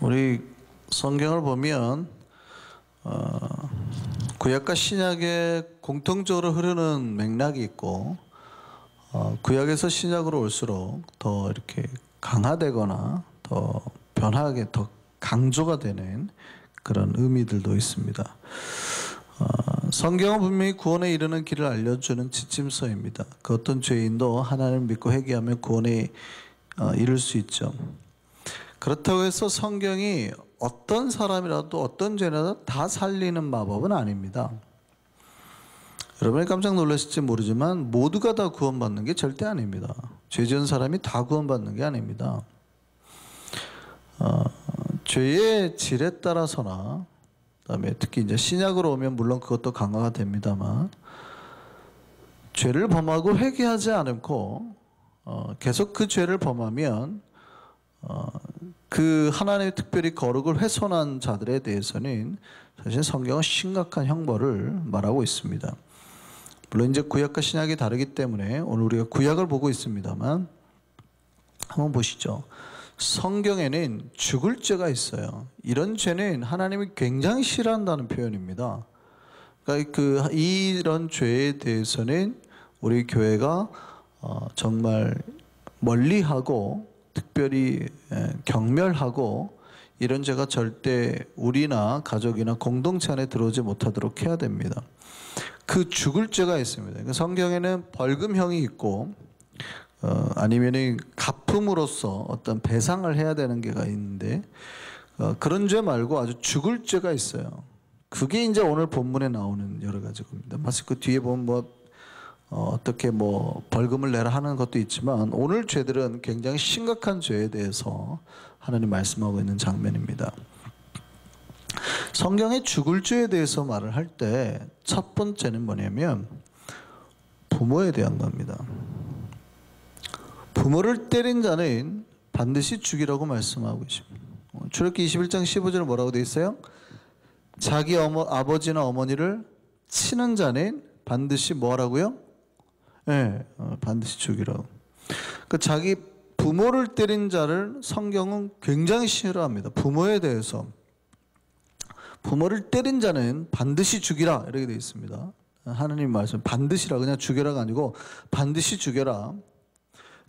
우리 성경을 보면 구약과 신약에 공통적으로 흐르는 맥락이 있고 구약에서 신약으로 올수록 더 이렇게 강화되거나 더 변화하게 더 강조가 되는 그런 의미들도 있습니다. 성경은 분명히 구원에 이르는 길을 알려주는 지침서입니다. 그 어떤 죄인도 하나님을 믿고 회개하면 구원에 이를 수 있죠. 그렇다고 해서 성경이 어떤 사람이라도 어떤 죄라도 다 살리는 마법은 아닙니다. 여러분이 깜짝 놀라실지 모르지만 모두가 다 구원받는 게 절대 아닙니다. 죄 지은 사람이 다 구원받는 게 아닙니다. 죄의 질에 따라서나 그다음에 특히 이제 신약으로 오면 물론 그것도 강화가 됩니다만 죄를 범하고 회개하지 않고 계속 그 죄를 범하면 그 하나님의 특별히 거룩을 훼손한 자들에 대해서는 사실 성경은 심각한 형벌을 말하고 있습니다. 물론 이제 구약과 신약이 다르기 때문에 오늘 우리가 구약을 보고 있습니다만 한번 보시죠. 성경에는 죽을 죄가 있어요. 이런 죄는 하나님이 굉장히 싫어한다는 표현입니다. 그러니까 이런 죄에 대해서는 우리 교회가 정말 멀리하고 특별히 경멸하고 이런 죄가 절대 우리나 가족이나 공동체 안에 들어오지 못하도록 해야 됩니다. 그 죽을 죄가 있습니다. 성경에는 벌금형이 있고 아니면은 갚음으로써 어떤 배상을 해야 되는 게가 있는데 그런 죄 말고 아주 죽을 죄가 있어요. 그게 이제 오늘 본문에 나오는 여러 가지 겁니다. 마치 그 뒤에 보면 어떻게 벌금을 내라 하는 것도 있지만 오늘 죄들은 굉장히 심각한 죄에 대해서 하나님 말씀하고 있는 장면입니다. 성경의 죽을 죄에 대해서 말을 할 때 첫 번째는 뭐냐면 부모에 대한 겁니다. 부모를 때린 자는 반드시 죽이라고 말씀하고 있습니다. 출애굽기 21장 15절에 뭐라고 되어 있어요? 자기 아버지나 어머니를 치는 자는 반드시 뭐라고요? 네, 반드시 죽이라고. 그 자기 부모를 때린 자를 성경은 굉장히 싫어합니다. 부모에 대해서. 부모를 때린 자는 반드시 죽이라 이렇게 되어 있습니다. 하나님 말씀 반드시라 그냥 죽여라가 아니고 반드시 죽여라.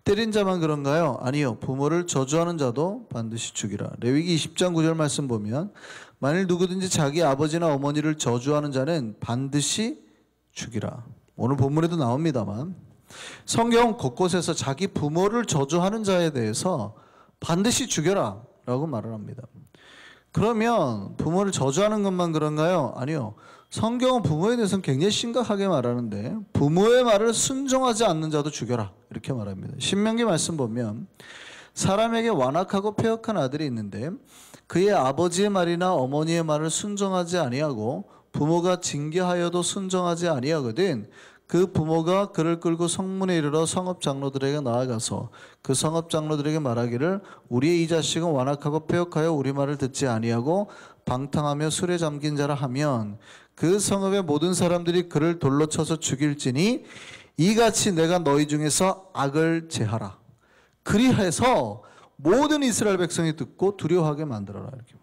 때린 자만 그런가요? 아니요. 부모를 저주하는 자도 반드시 죽이라. 레위기 20장 9절 말씀 보면 만일 누구든지 자기 아버지나 어머니를 저주하는 자는 반드시 죽이라. 오늘 본문에도 나옵니다만 성경 곳곳에서 자기 부모를 저주하는 자에 대해서 반드시 죽여라 라고 말을 합니다. 그러면 부모를 저주하는 것만 그런가요? 아니요. 성경은 부모에 대해서는 굉장히 심각하게 말하는데 부모의 말을 순종하지 않는 자도 죽여라 이렇게 말합니다. 신명기 말씀 보면 사람에게 완악하고 패역한 아들이 있는데 그의 아버지의 말이나 어머니의 말을 순종하지 아니하고 부모가 징계하여도 순종하지 아니하거든 그 부모가 그를 끌고 성문에 이르러 성읍장로들에게 나아가서 그 성읍장로들에게 말하기를 우리의 이 자식은 완악하고 패역하여 우리 말을 듣지 아니하고 방탕하며 술에 잠긴 자라 하면 그 성읍의 모든 사람들이 그를 돌로 쳐서 죽일지니 이같이 내가 너희 중에서 악을 제하라. 그리해서 모든 이스라엘 백성이 듣고 두려워하게 만들어라. 이렇게.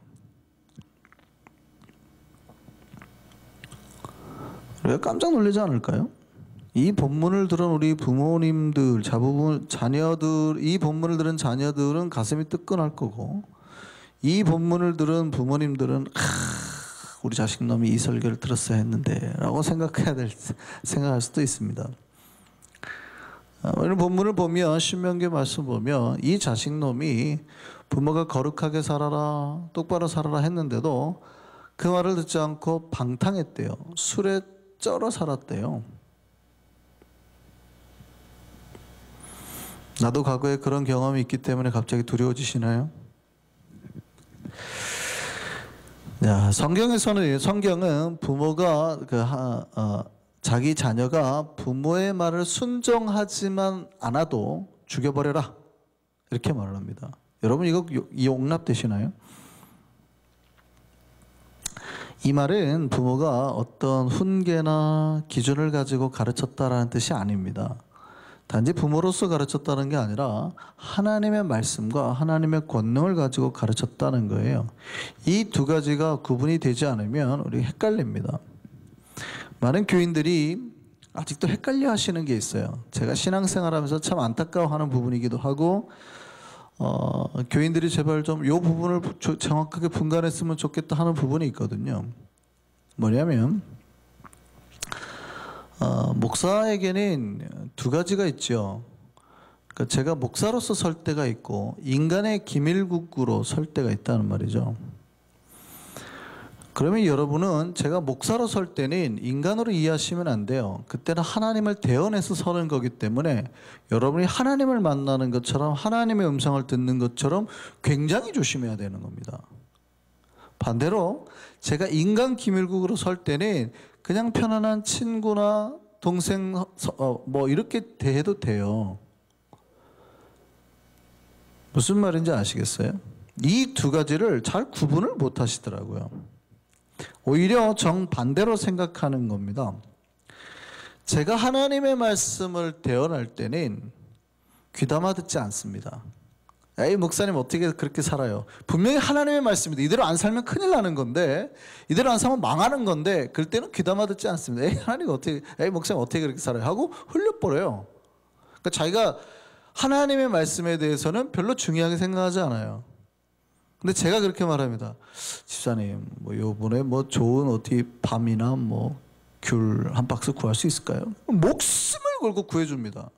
우리가 깜짝 놀라지 않을까요? 이 본문을 들은 우리 부모님들, 자녀들, 이 본문을 들은 자녀들은 가슴이 뜨끈할 거고, 이 본문을 들은 부모님들은 우리 자식놈이 이 설교를 들었어야 했는데라고 생각할 수도 있습니다. 오늘 본문을 보면 신명기 말씀 보면 이 자식놈이 부모가 거룩하게 살아라, 똑바로 살아라 했는데도 그 말을 듣지 않고 방탕했대요. 술에 쩔어 살았대요. 나도 과거에 그런 경험이 있기 때문에 갑자기 두려워지시나요? 자, 성경은 부모가 자기 자녀가 부모의 말을 순종하지만 않아도 죽여버려라 이렇게 말을 합니다. 여러분 이거 용납되시나요? 이 말은 부모가 어떤 훈계나 기준을 가지고 가르쳤다라는 뜻이 아닙니다. 단지 부모로서 가르쳤다는 게 아니라 하나님의 말씀과 하나님의 권능을 가지고 가르쳤다는 거예요. 이 두 가지가 구분이 되지 않으면 우리 헷갈립니다. 많은 교인들이 아직도 헷갈려 하시는 게 있어요. 제가 신앙생활하면서 참 안타까워하는 부분이기도 하고 교인들이 제발 좀 이 부분을 정확하게 분간했으면 좋겠다 하는 부분이 있거든요. 뭐냐면 목사에게는 두 가지가 있죠. 그러니까 제가 목사로서 설 때가 있고 인간의 기밀국으로 설 때가 있다는 말이죠. 그러면 여러분은 제가 목사로 설 때는 인간으로 이해하시면 안 돼요. 그때는 하나님을 대언해서 서는 거기 때문에 여러분이 하나님을 만나는 것처럼 하나님의 음성을 듣는 것처럼 굉장히 조심해야 되는 겁니다. 반대로 제가 인간 기밀국으로 설 때는 그냥 편안한 친구나 동생 뭐 이렇게 대해도 돼요. 무슨 말인지 아시겠어요? 이 두 가지를 잘 구분을 못 하시더라고요. 오히려 정반대로 생각하는 겁니다. 제가 하나님의 말씀을 대언할 때는 귀담아 듣지 않습니다. 에이 목사님 어떻게 그렇게 살아요? 분명히 하나님의 말씀입니다. 이대로 안 살면 큰일 나는 건데 이대로 안 살면 망하는 건데 그럴 때는 귀담아 듣지 않습니다. 에이 하나님 어떻게 에이 목사님 어떻게 그렇게 살아요? 하고 흘려버려요. 그러니까 자기가 하나님의 말씀에 대해서는 별로 중요하게 생각하지 않아요. 근데 제가 그렇게 말합니다. 집사님 뭐 요번에 뭐 좋은 어디 밤이나 뭐 귤 한 박스 구할 수 있을까요? 목숨을 걸고 구해줍니다.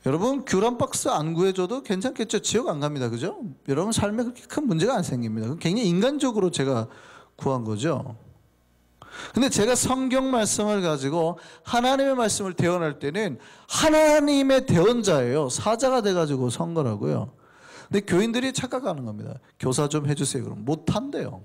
여러분 귤 한 박스 안 구해줘도 괜찮겠죠? 지옥 안 갑니다. 그죠? 여러분 삶에 그렇게 큰 문제가 안 생깁니다. 굉장히 인간적으로 제가 구한 거죠. 근데 제가 성경 말씀을 가지고 하나님의 말씀을 대언할 때는 하나님의 대언자예요. 사자가 돼가지고 선 거라고요. 근데 교인들이 착각하는 겁니다. 교사 좀 해주세요. 그럼 못한대요.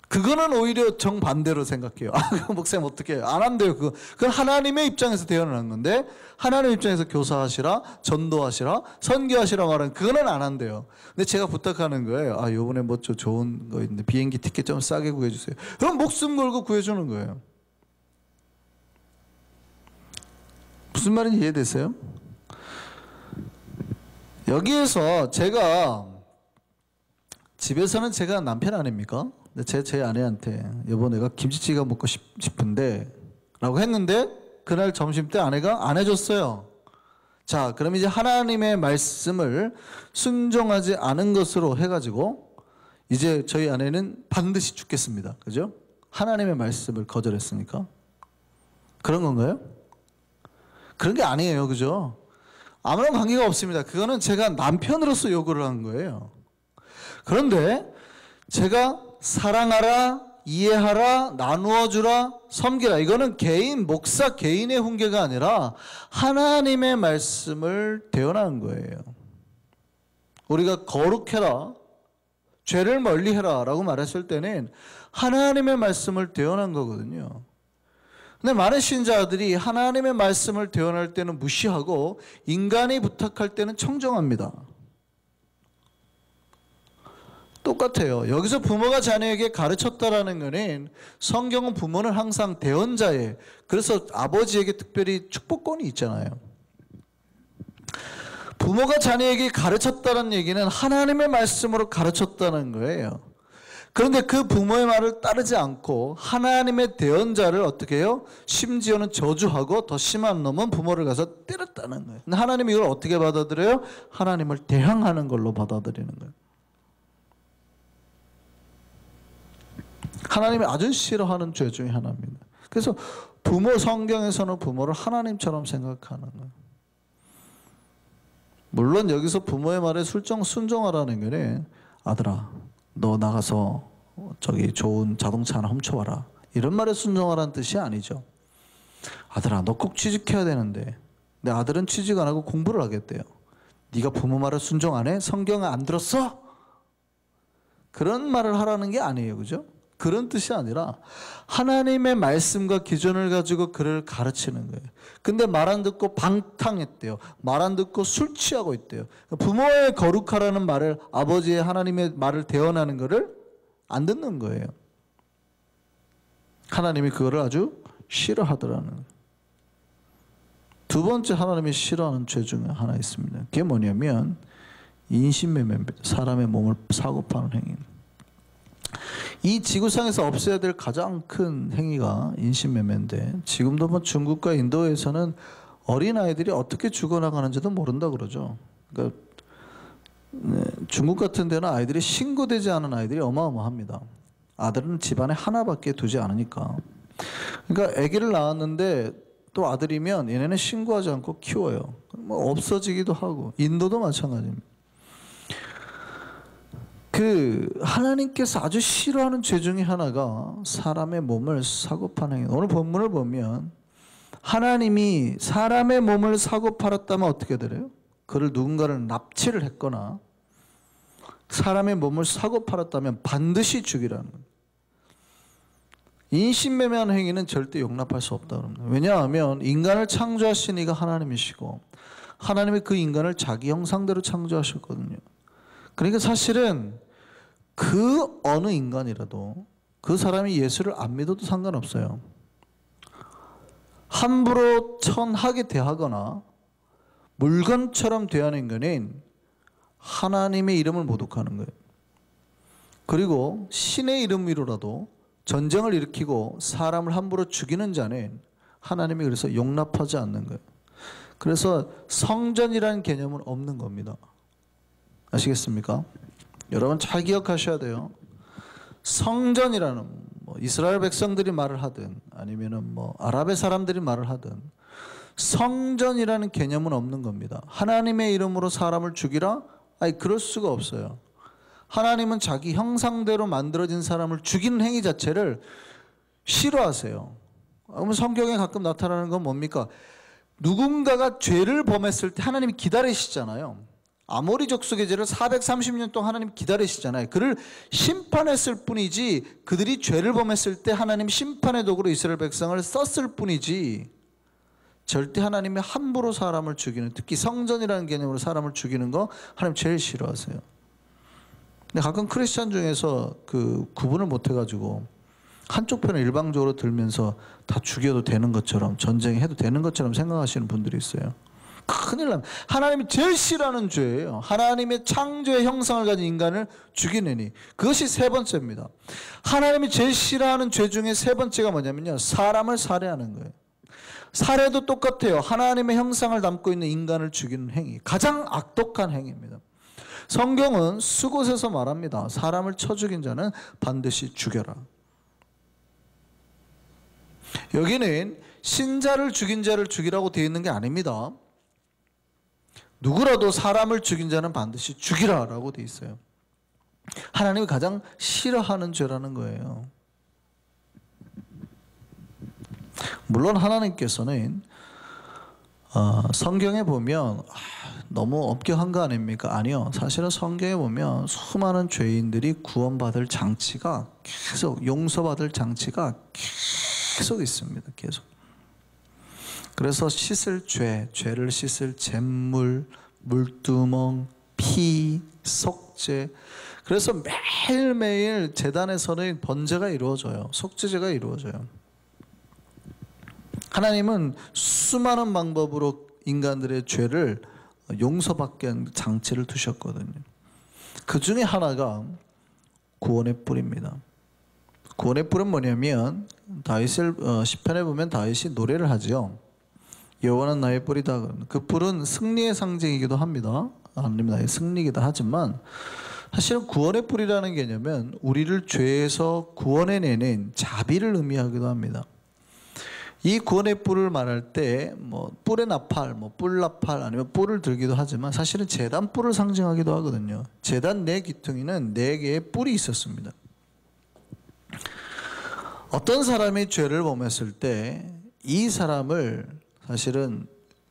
그거는 오히려 정반대로 생각해요. 아, 목사님 어떻게 해요? 안 한대요. 그건 하나님의 입장에서 대언하는 건데 하나님 입장에서 교사하시라, 전도하시라, 선교하시라 말은 그거는 안 한대요. 근데 제가 부탁하는 거예요. 아, 요번에 뭐 좀 좋은 거 있는데 비행기 티켓 좀 싸게 구해주세요. 그럼 목숨 걸고 구해주는 거예요. 무슨 말인지 이해되세요? 여기에서 제가 집에서는 제가 남편 아닙니까? 제 아내한테 여보 내가 김치찌개가 먹고 싶은데 라고 했는데 그날 점심 때 아내가 안 해줬어요. 자, 그럼 이제 하나님의 말씀을 순종하지 않은 것으로 해가지고 이제 저희 아내는 반드시 죽겠습니다. 그죠? 하나님의 말씀을 거절했으니까. 그런 건가요? 그런 게 아니에요. 그죠? 아무런 관계가 없습니다. 그거는 제가 남편으로서 요구를 한 거예요. 그런데 제가 사랑하라, 이해하라, 나누어주라, 섬기라. 이거는 개인, 목사 개인의 훈계가 아니라 하나님의 말씀을 대언하는 거예요. 우리가 거룩해라, 죄를 멀리해라 라고 말했을 때는 하나님의 말씀을 대언한 거거든요. 근데 많은 신자들이 하나님의 말씀을 대언할 때는 무시하고 인간이 부탁할 때는 청정합니다. 똑같아요. 여기서 부모가 자녀에게 가르쳤다라는 것은 성경은 부모는 항상 대언자예요. 그래서 아버지에게 특별히 축복권이 있잖아요. 부모가 자녀에게 가르쳤다는 얘기는 하나님의 말씀으로 가르쳤다는 거예요. 그런데 그 부모의 말을 따르지 않고 하나님의 대언자를 어떻게 해요? 심지어는 저주하고 더 심한 놈은 부모를 가서 때렸다는 거예요. 근데 하나님이 이걸 어떻게 받아들여요? 하나님을 대항하는 걸로 받아들이는 거예요. 하나님이 아주 싫어하는 죄 중에 하나입니다. 그래서 부모 성경에서는 부모를 하나님처럼 생각하는 거예요. 물론 여기서 부모의 말에 순종하라는 거는 아들아 너 나가서 저기 좋은 자동차 하나 훔쳐와라 이런 말에 순종하라는 뜻이 아니죠. 아들아 너 꼭 취직해야 되는데 내 아들은 취직 안 하고 공부를 하겠대요. 네가 부모 말을 순종 안 해? 성경을 안 들었어? 그런 말을 하라는 게 아니에요. 그죠? 그런 뜻이 아니라 하나님의 말씀과 기준을 가지고 그를 가르치는 거예요. 근데 말 안 듣고 방탕했대요. 말 안 듣고 술 취하고 있대요. 부모의 거룩하라는 말을 아버지의 하나님의 말을 대언하는 것을 안 듣는 거예요. 하나님이 그거를 아주 싫어하더라는 거예요. 두 번째 하나님이 싫어하는 죄 중에 하나 있습니다. 그게 뭐냐면 인신매매입니다. 사람의 몸을 사고 파는 행위. 이 지구상에서 없애야 될 가장 큰 행위가 인신매매인데, 지금도 뭐 중국과 인도에서는 어린아이들이 어떻게 죽어나가는지도 모른다 그러죠. 그러니까 중국 같은 데는 아이들이 신고되지 않은 아이들이 어마어마합니다. 아들은 집안에 하나밖에 두지 않으니까. 그러니까 아기를 낳았는데 또 아들이면 얘네는 신고하지 않고 키워요. 뭐 없어지기도 하고. 인도도 마찬가지입니다. 하나님께서 아주 싫어하는 죄 중에 하나가 사람의 몸을 사고 파는 행위. 오늘 본문을 보면 하나님이 사람의 몸을 사고 팔았다면 어떻게 되래요? 그를 누군가를 납치를 했거나 사람의 몸을 사고 팔았다면 반드시 죽이라는 거예요. 인신매매하는 행위는 절대 용납할 수 없다고 합니다. 왜냐하면 인간을 창조하신 이가 하나님이시고 하나님이 그 인간을 자기 형상대로 창조하셨거든요. 그러니까 사실은 그 어느 인간이라도 그 사람이 예수를 안 믿어도 상관없어요. 함부로 천하게 대하거나 물건처럼 대하는 인간은 하나님의 이름을 모독하는 거예요. 그리고 신의 이름 위로라도 전쟁을 일으키고 사람을 함부로 죽이는 자는 하나님이 그래서 용납하지 않는 거예요. 그래서 성전이라는 개념은 없는 겁니다. 아시겠습니까? 여러분 잘 기억하셔야 돼요. 성전이라는 뭐 이스라엘 백성들이 말을 하든 아니면은 뭐 아랍의 사람들이 말을 하든 성전이라는 개념은 없는 겁니다. 하나님의 이름으로 사람을 죽이라? 아니 그럴 수가 없어요. 하나님은 자기 형상대로 만들어진 사람을 죽이는 행위 자체를 싫어하세요. 그러면 성경에 가끔 나타나는 건 뭡니까? 누군가가 죄를 범했을 때 하나님이 기다리시잖아요. 아모리 족속의 죄를 430년 동안 하나님 기다리시잖아요. 그를 심판했을 뿐이지 그들이 죄를 범했을 때 하나님 심판의 도구로 이스라엘 백성을 썼을 뿐이지 절대 하나님이 함부로 사람을 죽이는, 특히 성전이라는 개념으로 사람을 죽이는 거 하나님 제일 싫어하세요. 근데 가끔 크리스찬 중에서 그 구분을 못 해가지고 한쪽 편을 일방적으로 들면서 다 죽여도 되는 것처럼 전쟁해도 되는 것처럼 생각하시는 분들이 있어요. 큰일 납니다. 하나님이 제일 싫어하는 죄예요. 하나님의 창조의 형상을 가진 인간을 죽이느니. 그것이 세 번째입니다. 하나님이 제일 싫어하는 죄 중에 세 번째가 뭐냐면요, 사람을 살해하는 거예요. 살해도 똑같아요. 하나님의 형상을 담고 있는 인간을 죽이는 행위, 가장 악독한 행위입니다. 성경은 수곳에서 말합니다. 사람을 쳐 죽인 자는 반드시 죽여라. 여기는 신자를 죽인 자를 죽이라고 되어 있는 게 아닙니다. 누구라도 사람을 죽인 자는 반드시 죽이라라고 되어 있어요. 하나님이 가장 싫어하는 죄라는 거예요. 물론 하나님께서는 성경에 보면 너무 엄격한 거 아닙니까? 아니요. 사실은 성경에 보면 수많은 죄인들이 구원받을 장치가 계속, 용서받을 장치가 계속 있습니다. 계속. 그래서 씻을 죄, 죄를 씻을 잿물, 물두멍, 피, 속죄. 그래서 매일매일 제단에서는 번제가 이루어져요. 속죄제가 이루어져요. 하나님은 수많은 방법으로 인간들의 죄를 용서받게 하는 장치를 두셨거든요. 그 중에 하나가 구원의 뿔입니다. 구원의 뿔은 뭐냐면 다윗을 시편에 보면 다윗이 노래를 하지요. 여호와는 나의 뿔이다. 그 뿔은 승리의 상징이기도 합니다. 하나님 나의 승리이기도 하지만 사실은 구원의 뿔이라는 개념은 우리를 죄에서 구원해내는 자비를 의미하기도 합니다. 이 구원의 뿔을 말할 때 뭐 뿔의 나팔, 뭐 뿔나팔 아니면 뿔을 들기도 하지만 사실은 제단 뿔을 상징하기도 하거든요. 제단 네 귀퉁이는 네 개의 뿔이 있었습니다. 어떤 사람이 죄를 범했을 때 이 사람을 사실은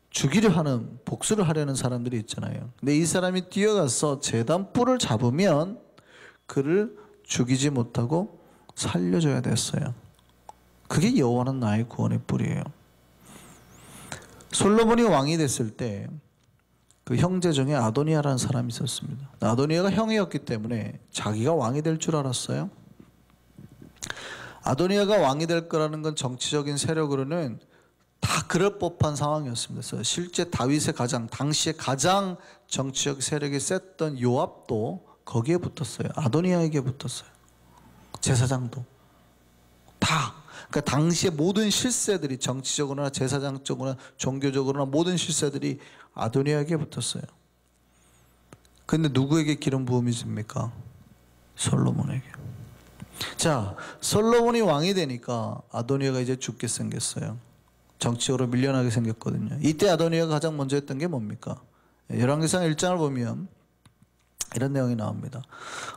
죽이려 하는, 복수를 하려는 사람들이 있잖아요. 근데 이 사람이 뛰어가서 제단 뿔을 잡으면 그를 죽이지 못하고 살려줘야 됐어요. 그게 여호와는 나의 구원의 뿔이에요. 솔로몬이 왕이 됐을 때 그 형제 중에 아도니아라는 사람이 있었습니다. 아도니아가 형이었기 때문에 자기가 왕이 될 줄 알았어요. 아도니아가 왕이 될 거라는 건 정치적인 세력으로는 다 그럴 법한 상황이었습니다. 그래서 실제 다윗의 당시에 가장 정치적 세력이 셌던 요압도 거기에 붙었어요. 아도니아에게 붙었어요. 제사장도 다. 그러니까 당시의 모든 실세들이 정치적으로나 제사장적으로나 종교적으로나 모든 실세들이 아도니아에게 붙었어요. 근데 누구에게 기름 부음이 줍니까? 솔로몬에게. 자, 솔로몬이 왕이 되니까 아도니아가 이제 죽게 생겼어요. 정치적으로 밀려나게 생겼거든요. 이때 아도니아가 가장 먼저 했던 게 뭡니까? 열왕기상 1장을 보면 이런 내용이 나옵니다.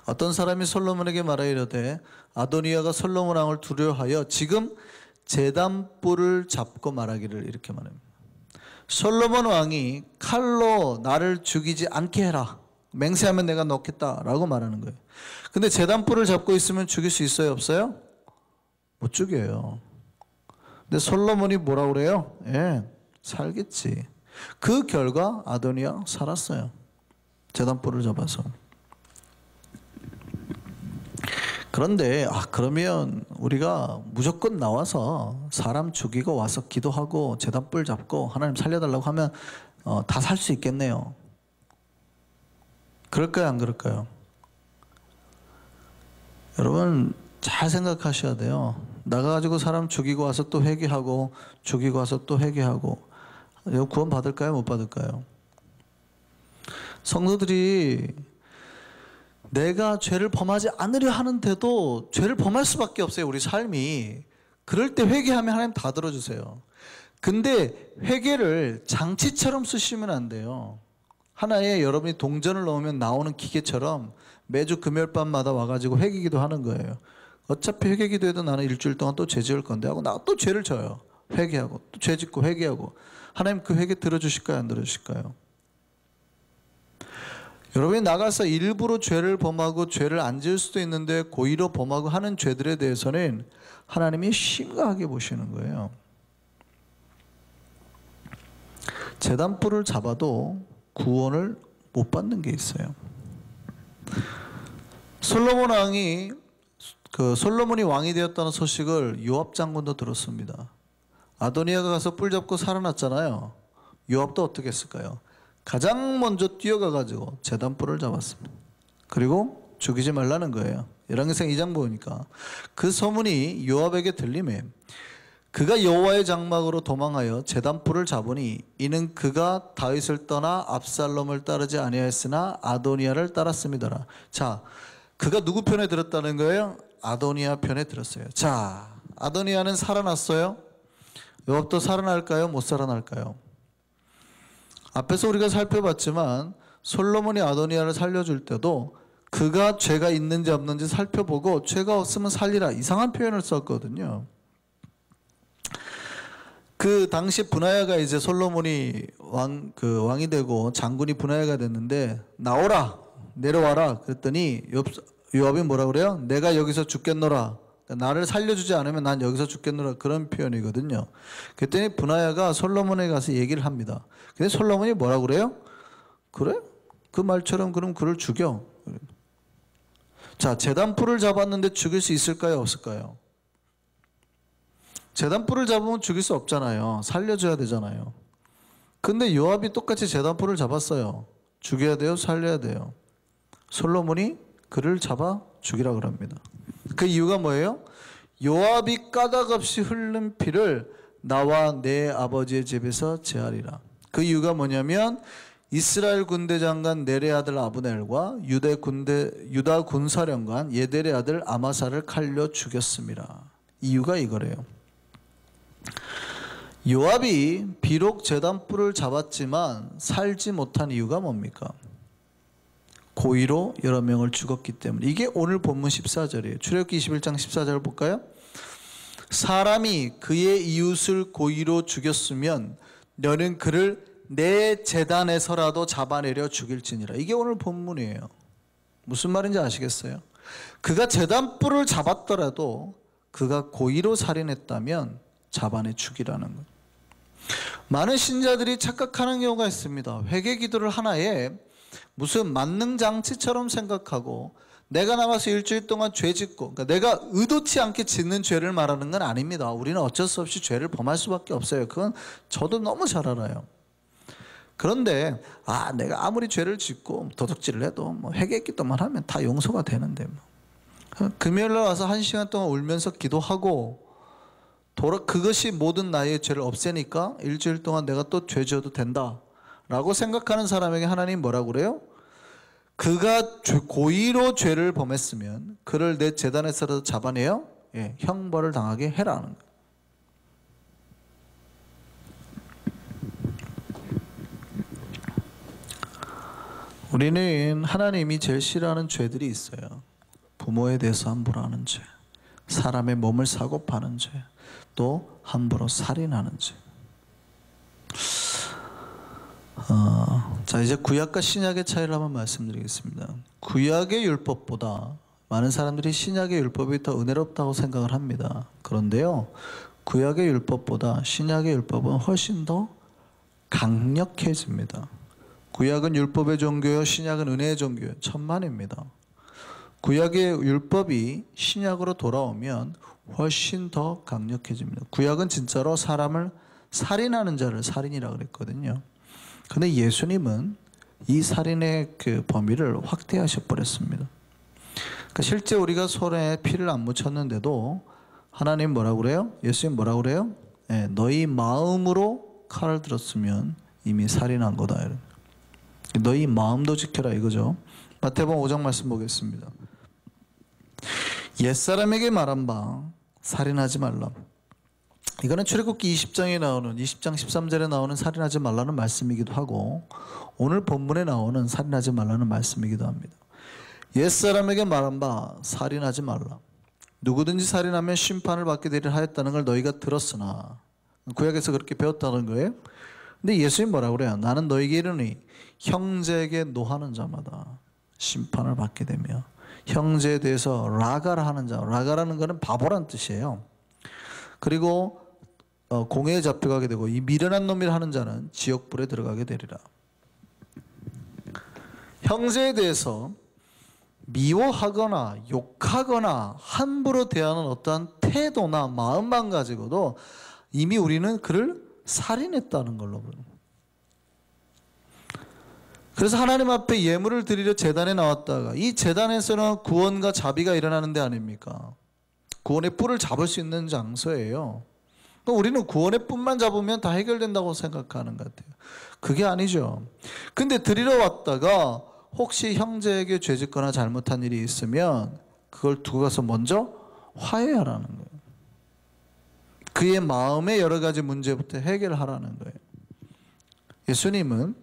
어떤 사람이 솔로몬에게 말하이르되 아도니아가 솔로몬 왕을 두려워하여 지금 제단뿔을 잡고 말하기를, 이렇게 말합니다. 솔로몬 왕이 칼로 나를 죽이지 않게 해라. 맹세하면 내가 넣겠다라고 말하는 거예요. 근데 제단뿔을 잡고 있으면 죽일 수 있어요, 없어요? 못 죽여요. 근데 솔로몬이 뭐라고 그래요? 예, 살겠지. 그 결과 아도니아 살았어요. 제단뿔을 잡아서. 그런데 그러면 우리가 무조건 나와서 사람 죽이고 와서 기도하고 제단뿔 잡고 하나님 살려달라고 하면 다 살 수 있겠네요. 그럴까요, 안 그럴까요? 여러분 잘 생각하셔야 돼요. 나가가지고 사람 죽이고 와서 또 회개하고 죽이고 와서 또 회개하고, 이거 구원 받을까요, 못 받을까요? 성도들이 내가 죄를 범하지 않으려 하는데도 죄를 범할 수밖에 없어요, 우리 삶이. 그럴 때 회개하면 하나님 다 들어주세요. 근데 회개를 장치처럼 쓰시면 안 돼요. 하나의 여러분이 동전을 넣으면 나오는 기계처럼 매주 금요일 밤마다 와가지고 회개기도 하는 거예요. 어차피 회개기도해도 나는 일주일 동안 또 죄 지을 건데 하고 나 또 죄를 져요. 회개하고 또 죄 짓고 회개하고. 하나님 그 회개 들어주실까요, 안 들어주실까요? 여러분이 나가서 일부러 죄를 범하고 죄를 안 지을 수도 있는데 고의로 범하고 하는 죄들에 대해서는 하나님이 심각하게 보시는 거예요. 제단뿔을 잡아도 구원을 못 받는 게 있어요. 솔로몬 왕이 솔로몬이 왕이 되었다는 소식을 요압 장군도 들었습니다. 아도니아가 가서 뿔 잡고 살아났잖아요. 요압도 어떻게 했을까요? 가장 먼저 뛰어가가지고 제단뿔을 잡았습니다. 그리고 죽이지 말라는 거예요. 열왕기상 2장 보니까 그 소문이 요압에게 들림에 그가 여호와의 장막으로 도망하여 제단뿔을 잡으니 이는 그가 다윗을 떠나 압살롬을 따르지 아니하였으나 아도니아를 따랐음이더라. 자, 그가 누구 편에 들었다는 거예요? 아도니아 편에 들었어요. 자, 아도니아는 살아났어요? 요압도 살아날까요? 못 살아날까요? 앞에서 우리가 살펴봤지만 솔로몬이 아도니아를 살려줄 때도 그가 죄가 있는지 없는지 살펴보고 죄가 없으면 살리라, 이상한 표현을 썼거든요. 그 당시 브나야가 이제 솔로몬이 왕이 되고 장군이 브나야가 됐는데 나오라, 내려와라 그랬더니 요압이 뭐라 그래요? 내가 여기서 죽겠노라. 나를 살려주지 않으면 난 여기서 죽겠노라, 그런 표현이거든요. 그랬더니 브나야가 솔로몬에 가서 얘기를 합니다. 근데 솔로몬이 뭐라 그래요? 그래? 그 말처럼 그럼 그를 죽여. 자, 제단뿔을 잡았는데 죽일 수 있을까요, 없을까요? 제단뿔을 잡으면 죽일 수 없잖아요. 살려줘야 되잖아요. 근데 요압이 똑같이 제단뿔을 잡았어요. 죽여야 돼요, 살려야 돼요. 솔로몬이 그를 잡아 죽이라 그럽니다. 그 이유가 뭐예요? 요압이 까닭 없이 흘린 피를 나와 내 아버지의 집에서 제하리라. 그 이유가 뭐냐면 이스라엘 군대 장관 넬의 아들 아브넬과 유다 군사령관 예델의 아들 아마사를 칼로 죽였습니다. 이유가 이거래요. 요압이 비록 제단뿔을 잡았지만 살지 못한 이유가 뭡니까? 고의로 여러 명을 죽였기 때문에. 이게 오늘 본문 14절이에요. 출애굽기 21장 14절 볼까요? 사람이 그의 이웃을 고의로 죽였으면 너는 그를 내 제단에서라도 잡아내려 죽일지니라. 이게 오늘 본문이에요. 무슨 말인지 아시겠어요? 그가 제단뿔을 잡았더라도 그가 고의로 살인했다면 잡아내 죽이라는 거예요. 많은 신자들이 착각하는 경우가 있습니다. 회개 기도를 하나의 무슨 만능 장치처럼 생각하고 내가 나가서 일주일 동안 죄 짓고, 그러니까 내가 의도치 않게 짓는 죄를 말하는 건 아닙니다. 우리는 어쩔 수 없이 죄를 범할 수밖에 없어요. 그건 저도 너무 잘 알아요. 그런데 내가 아무리 죄를 짓고 도둑질을 해도 뭐 회개기도만 하면 다 용서가 되는데 뭐. 금요일 날 와서 1시간 동안 울면서 기도하고 그것이 모든 나의 죄를 없애니까 일주일 동안 내가 또 죄 지어도 된다라고 생각하는 사람에게 하나님 뭐라고 그래요? 그가 고의로 죄를 범했으면 그를 내 재단에서라도 잡아내어 형벌을 당하게 해라는 거예요. 우리는 하나님이 제일 싫어하는 죄들이 있어요. 부모에 대해서 함부로 하는 죄, 사람의 몸을 사고 파는 죄, 또 함부로 살인하는 죄. 자, 이제 구약과 신약의 차이를 한번 말씀드리겠습니다. 구약의 율법보다 많은 사람들이 신약의 율법이 더 은혜롭다고 생각을 합니다. 그런데요, 구약의 율법보다 신약의 율법은 훨씬 더 강력해집니다. 구약은 율법의 종교요, 신약은 은혜의 종교요. 천만입니다. 구약의 율법이 신약으로 돌아오면 훨씬 더 강력해집니다. 구약은 진짜로 사람을 살인하는 자를 살인이라고 그랬거든요. 근데 예수님은 이 살인의 그 범위를 확대하셔 버렸습니다. 그러니까 실제 우리가 손에 피를 안 묻혔는데도 하나님 뭐라고 그래요? 예수님 뭐라고 그래요? 너희 마음으로 칼을 들었으면 이미 살인한 거다. 너희 마음도 지켜라 이거죠. 마태복음 5장 말씀 보겠습니다. 옛사람에게 말한 바 살인하지 말라. 이거는 출애굽기 20장에 나오는 20장 13절에 나오는 살인하지 말라는 말씀이기도 하고 오늘 본문에 나오는 살인하지 말라는 말씀이기도 합니다. 옛사람에게 말한 바 살인하지 말라. 누구든지 살인하면 심판을 받게 되리라 하였다는 걸 너희가 들었으나, 구약에서 그렇게 배웠다는 거예요. 근데 예수님 뭐라고 그래요? 나는 너희에게 이르니 형제에게 노하는 자마다 심판을 받게 되며, 형제에 대해서 라가라 하는 자, 라가라는 거는 바보란 뜻이에요. 그리고 공회에 잡혀가게 되고 이 미련한 놈이라 하는 자는 지옥불에 들어가게 되리라. 형제에 대해서 미워하거나 욕하거나 함부로 대하는 어떠한 태도나 마음만 가지고도 이미 우리는 그를 살인했다는 걸로 보여요. 그래서 하나님 앞에 예물을 드리려 제단에 나왔다가, 이 제단에서는 구원과 자비가 일어나는 데 아닙니까? 구원의 뿔을 잡을 수 있는 장소예요. 우리는 구원의 뿔만 잡으면 다 해결된다고 생각하는 것 같아요. 그게 아니죠. 근데 드리러 왔다가 혹시 형제에게 죄짓거나 잘못한 일이 있으면 그걸 두고 가서 먼저 화해하라는 거예요. 그의 마음의 여러 가지 문제부터 해결하라는 거예요. 예수님은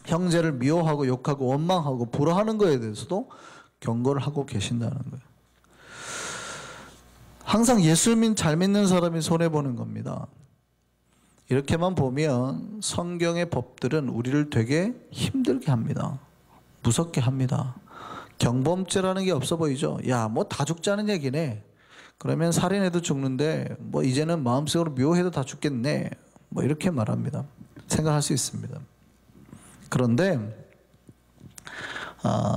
형제를 미워하고 욕하고 원망하고 불화하는 것에 대해서도 경고를 하고 계신다는 거예요. 항상 예수님 잘 믿는 사람이 손해보는 겁니다. 이렇게만 보면 성경의 법들은 우리를 되게 힘들게 합니다. 무섭게 합니다. 경범죄라는 게 없어 보이죠? 야, 뭐 다 죽자는 얘기네. 그러면 살인해도 죽는데 뭐 이제는 마음속으로 묘해도 다 죽겠네. 뭐 이렇게 말합니다. 생각할 수 있습니다. 그런데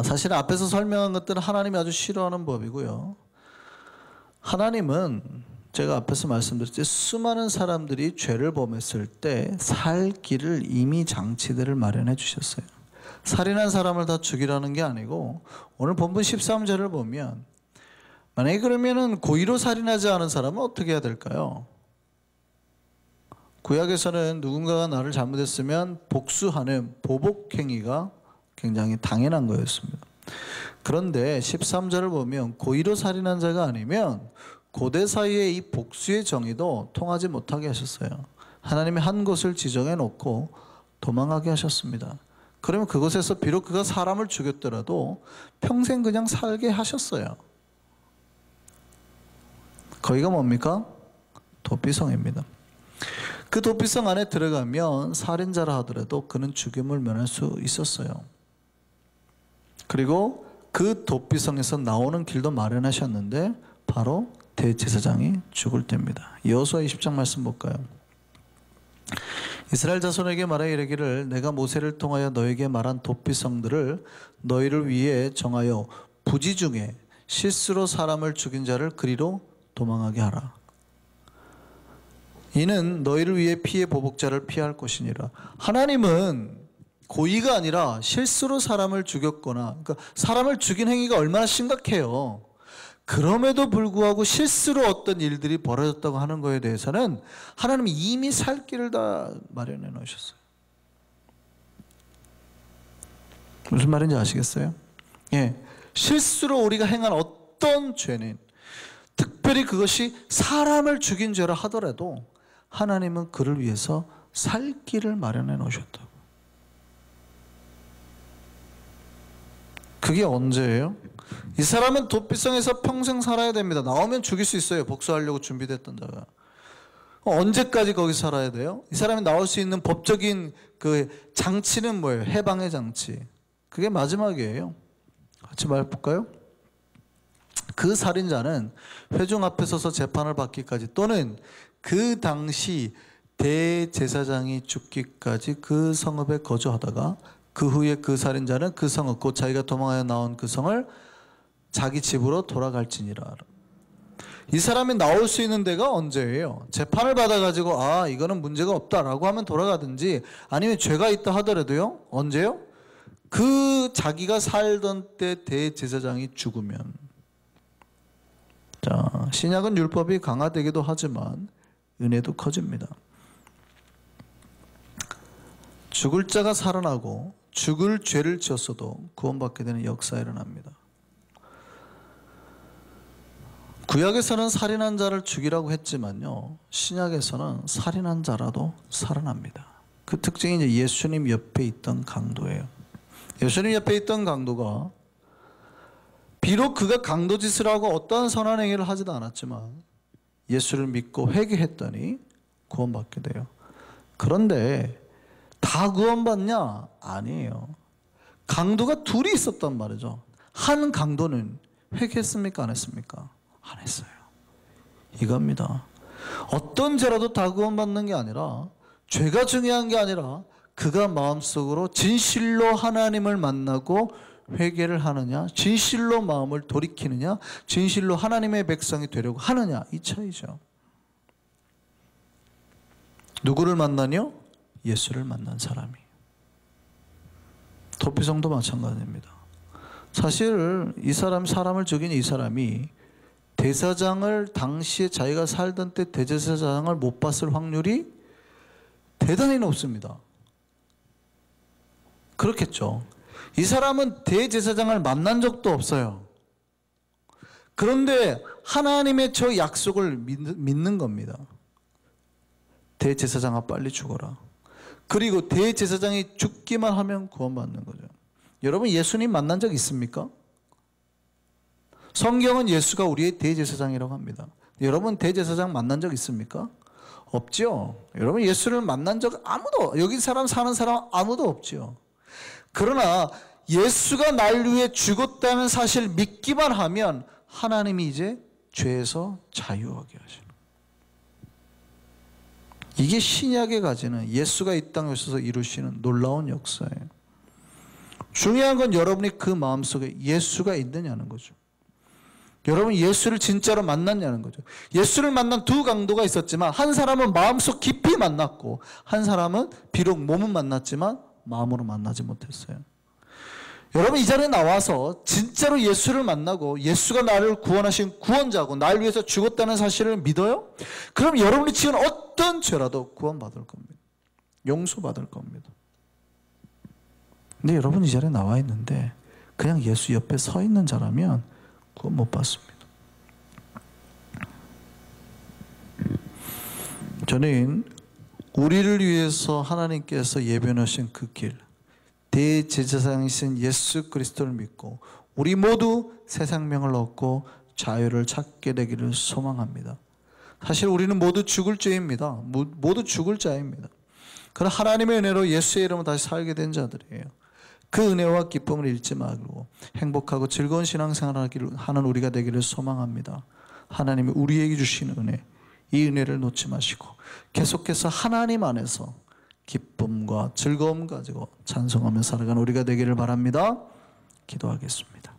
사실 앞에서 설명한 것들은 하나님이 아주 싫어하는 법이고요. 하나님은 제가 앞에서 말씀드렸듯이 수많은 사람들이 죄를 범했을 때 살 길을 이미 장치들을 마련해 주셨어요. 살인한 사람을 다 죽이라는 게 아니고, 오늘 본문 13절을 보면 만약에 그러면은 고의로 살인하지 않은 사람은 어떻게 해야 될까요? 구약에서는 누군가가 나를 잘못했으면 복수하는 보복행위가 굉장히 당연한 거였습니다. 그런데 13절을 보면 고의로 살인한 자가 아니면 고대 사이에 이 복수의 정의도 통하지 못하게 하셨어요. 하나님이 한 곳을 지정해 놓고 도망가게 하셨습니다. 그러면 그곳에서 비록 그가 사람을 죽였더라도 평생 그냥 살게 하셨어요. 거기가 뭡니까? 도피성입니다. 그 도피성 안에 들어가면 살인자라 하더라도 그는 죽임을 면할 수 있었어요. 그리고 그 도피성에서 나오는 길도 마련하셨는데 바로 대제사장이 죽을 때입니다. 여호수아 20장 말씀 볼까요? 이스라엘 자손에게 말하여 이르기를 내가 모세를 통하여 너에게 말한 도피성들을 너희를 위해 정하여 부지 중에 실수로 사람을 죽인 자를 그리로 도망하게 하라. 이는 너희를 위해 피해 보복자를 피할 것이니라. 하나님은 고의가 아니라 실수로 사람을 죽였거나, 그러니까 사람을 죽인 행위가 얼마나 심각해요. 그럼에도 불구하고 실수로 어떤 일들이 벌어졌다고 하는 거에 대해서는 하나님이 이미 살 길을 다 마련해 놓으셨어요. 무슨 말인지 아시겠어요? 예, 실수로 우리가 행한 어떤 죄는, 특별히 그것이 사람을 죽인 죄라 하더라도 하나님은 그를 위해서 살 길을 마련해 놓으셨다고. 그게 언제예요? 이 사람은 도피성에서 평생 살아야 됩니다. 나오면 죽일 수 있어요. 복수하려고 준비됐던 자가. 언제까지 거기 살아야 돼요? 이 사람이 나올 수 있는 법적인 그 장치는 뭐예요? 해방의 장치. 그게 마지막이에요. 같이 말해볼까요? 그 살인자는 회중 앞에 서서 재판을 받기까지, 또는 그 당시 대제사장이 죽기까지 그 성읍에 거주하다가 그 후에 그 살인자는 그 성읍, 곧 자기가 도망하여 나온 그 성을 자기 집으로 돌아갈지니라. 이 사람이 나올 수 있는 데가 언제예요? 재판을 받아가지고 아 이거는 문제가 없다라고 하면 돌아가든지, 아니면 죄가 있다 하더라도요. 언제요? 그 자기가 살던 때 대제사장이 죽으면. 자, 신약은 율법이 강화되기도 하지만 은혜도 커집니다. 죽을 자가 살아나고 죽을 죄를 지었어도 구원받게 되는 역사가 일어납니다. 구약에서는 살인한 자를 죽이라고 했지만요, 신약에서는 살인한 자라도 살아납니다. 그 특징이 이제 예수님 옆에 있던 강도예요. 예수님 옆에 있던 강도가 비록 그가 강도짓을 하고 어떠한 선한 행위를 하지도 않았지만 예수를 믿고 회개했더니 구원받게 돼요. 그런데 다 구원받냐? 아니에요. 강도가 둘이 있었단 말이죠. 한 강도는 회개했습니까? 안 했습니까? 안 했어요. 이겁니다. 어떤 죄라도 다 구원받는 게 아니라, 죄가 중요한 게 아니라 그가 마음속으로 진실로 하나님을 만나고 회개를 하느냐, 진실로 마음을 돌이키느냐, 진실로 하나님의 백성이 되려고 하느냐, 이 차이죠. 누구를 만나뇨? 예수를 만난 사람이. 도피성도 마찬가지입니다. 사실 이 사람을 죽인 이 사람이 대사장을, 당시에 자기가 살던 때 대제사장을 못 봤을 확률이 대단히 높습니다. 그렇겠죠. 이 사람은 대제사장을 만난 적도 없어요. 그런데 하나님의 저 약속을 믿는 겁니다. 대제사장아 빨리 죽어라. 그리고 대제사장이 죽기만 하면 구원받는 거죠. 여러분, 예수님 만난 적 있습니까? 성경은 예수가 우리의 대제사장이라고 합니다. 여러분, 대제사장 만난 적 있습니까? 없죠. 여러분, 예수를 만난 적 아무도, 여기 사람 사는 사람 아무도 없죠. 그러나 예수가 날 위해 죽었다는 사실 믿기만 하면 하나님이 이제 죄에서 자유하게 하시는, 이게 신약에 가지는 예수가 이 땅에 오셔서 이루시는 놀라운 역사예요. 중요한 건 여러분이 그 마음속에 예수가 있느냐는 거죠. 여러분, 예수를 진짜로 만났냐는 거죠. 예수를 만난 두 강도가 있었지만, 한 사람은 마음속 깊이 만났고 한 사람은 비록 몸은 만났지만 마음으로 만나지 못했어요. 여러분, 이 자리에 나와서 진짜로 예수를 만나고 예수가 나를 구원하신 구원자고 나를 위해서 죽었다는 사실을 믿어요? 그럼 여러분이 지은 어떤 죄라도 구원받을 겁니다. 용서받을 겁니다. 근데 여러분, 이 자리에 나와 있는데 그냥 예수 옆에 서 있는 자라면 구원 못 받습니다. 저는 우리를 위해서 하나님께서 예배하신 그 길, 대제사장이신 예수 그리스도를 믿고 우리 모두 새 생명을 얻고 자유를 찾게 되기를 소망합니다. 사실 우리는 모두 죽을 죄입니다. 모두 죽을 자입니다. 그러나 하나님의 은혜로 예수의 이름으로 다시 살게 된 자들이에요. 그 은혜와 기쁨을 잃지 말고 행복하고 즐거운 신앙생활을 하는 우리가 되기를 소망합니다. 하나님이 우리에게 주시는 은혜, 이 은혜를 놓지 마시고 계속해서 하나님 안에서 기쁨과 즐거움 가지고 찬송하며 살아가는 우리가 되기를 바랍니다. 기도하겠습니다.